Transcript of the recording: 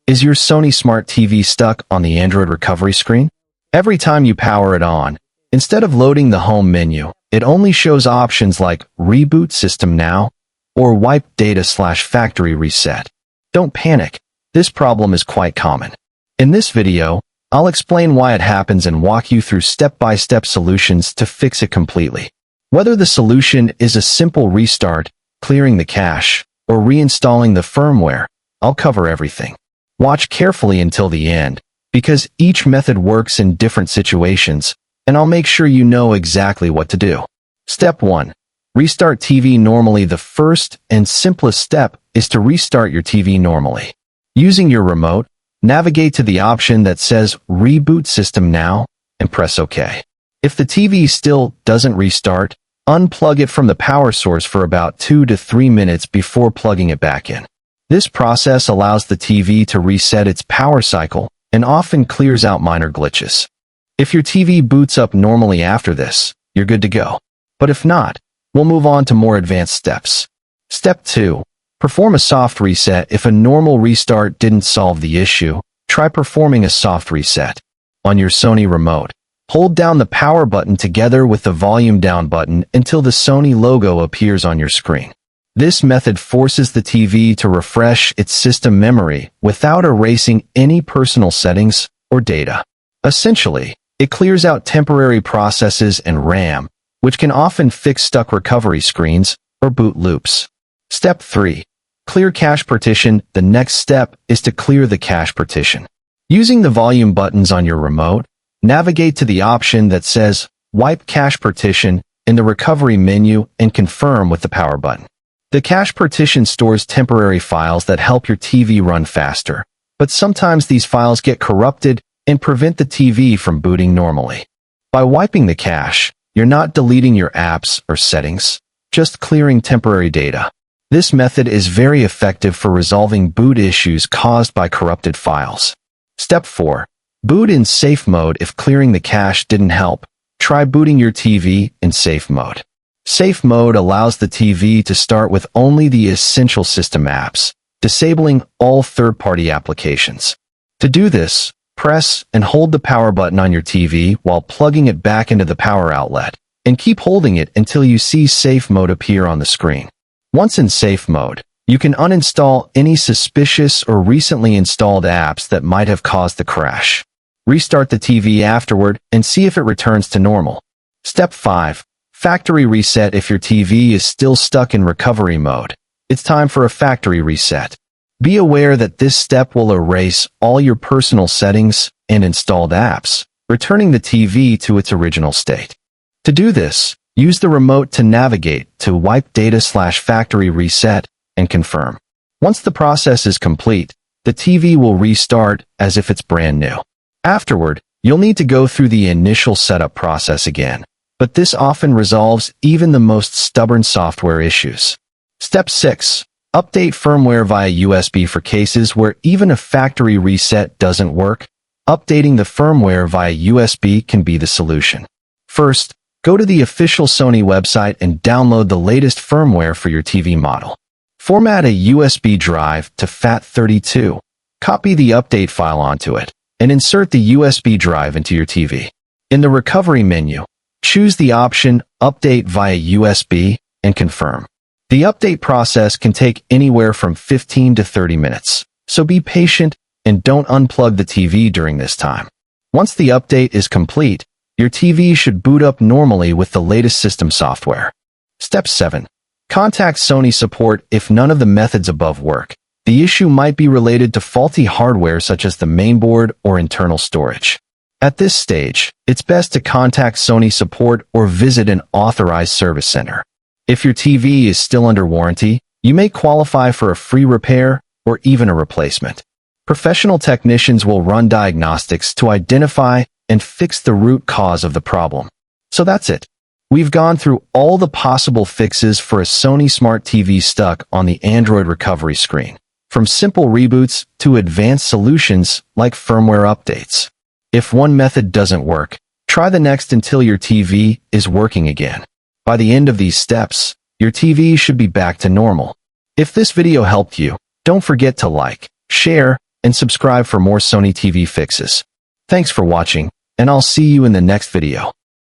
Is your Sony Smart TV stuck on the Android recovery screen? Every time you power it on, instead of loading the home menu, it only shows options like Reboot System Now or Wipe Data/Factory Reset. Don't panic. This problem is quite common. In this video, I'll explain why it happens and walk you through step-by-step solutions to fix it completely. Whether the solution is a simple restart, clearing the cache, or reinstalling the firmware, I'll cover everything. Watch carefully until the end, because each method works in different situations, and I'll make sure you know exactly what to do. Step 1. Restart TV normally. The first and simplest step is to restart your TV normally. Using your remote, navigate to the option that says Reboot System Now and press OK. If the TV still doesn't restart, unplug it from the power source for about 2 to 3 minutes before plugging it back in. This process allows the TV to reset its power cycle and often clears out minor glitches. If your TV boots up normally after this, you're good to go. But if not, we'll move on to more advanced steps. Step 2. Perform a soft reset. If a normal restart didn't solve the issue, try performing a soft reset. On your Sony remote, hold down the power button together with the volume down button until the Sony logo appears on your screen. This method forces the TV to refresh its system memory without erasing any personal settings or data. Essentially, it clears out temporary processes and RAM, which can often fix stuck recovery screens or boot loops. Step 3. Clear cache partition. The next step is to clear the cache partition. Using the volume buttons on your remote, navigate to the option that says Wipe Cache Partition in the recovery menu and confirm with the power button. The cache partition stores temporary files that help your TV run faster, but sometimes these files get corrupted and prevent the TV from booting normally. By wiping the cache, you're not deleting your apps or settings, just clearing temporary data. This method is very effective for resolving boot issues caused by corrupted files. Step 4. Boot in safe mode. If clearing the cache didn't help, try booting your TV in safe mode. Safe mode allows the TV to start with only the essential system apps, disabling all third-party applications. To do this, press and hold the power button on your TV while plugging it back into the power outlet, and keep holding it until you see safe mode appear on the screen. Once in safe mode, you can uninstall any suspicious or recently installed apps that might have caused the crash. Restart the TV afterward and see if it returns to normal. Step 5. Factory reset. If your TV is still stuck in recovery mode, it's time for a factory reset. Be aware that this step will erase all your personal settings and installed apps, returning the TV to its original state. To do this, use the remote to navigate to Wipe Data/Factory Reset and confirm. Once the process is complete, the TV will restart as if it's brand new. Afterward, you'll need to go through the initial setup process again, but this often resolves even the most stubborn software issues. Step 6. Update firmware via USB. For cases where even a factory reset doesn't work, updating the firmware via USB can be the solution. First, go to the official Sony website and download the latest firmware for your TV model. Format a USB drive to FAT32. Copy the update file onto it, and insert the USB drive into your TV. In the recovery menu, choose the option Update via USB and confirm. The update process can take anywhere from 15 to 30 minutes, so be patient and don't unplug the TV during this time. Once the update is complete, your TV should boot up normally with the latest system software. Step 7. Contact Sony support. If none of the methods above work, the issue might be related to faulty hardware such as the mainboard or internal storage. At this stage, it's best to contact Sony support or visit an authorized service center. If your TV is still under warranty, you may qualify for a free repair or even a replacement. Professional technicians will run diagnostics to identify and fix the root cause of the problem. So that's it. We've gone through all the possible fixes for a Sony Smart TV stuck on the Android recovery screen, from simple reboots to advanced solutions like firmware updates. If one method doesn't work, try the next until your TV is working again. By the end of these steps, your TV should be back to normal. If this video helped you, don't forget to like, share, and subscribe for more Sony TV fixes. Thanks for watching, and I'll see you in the next video.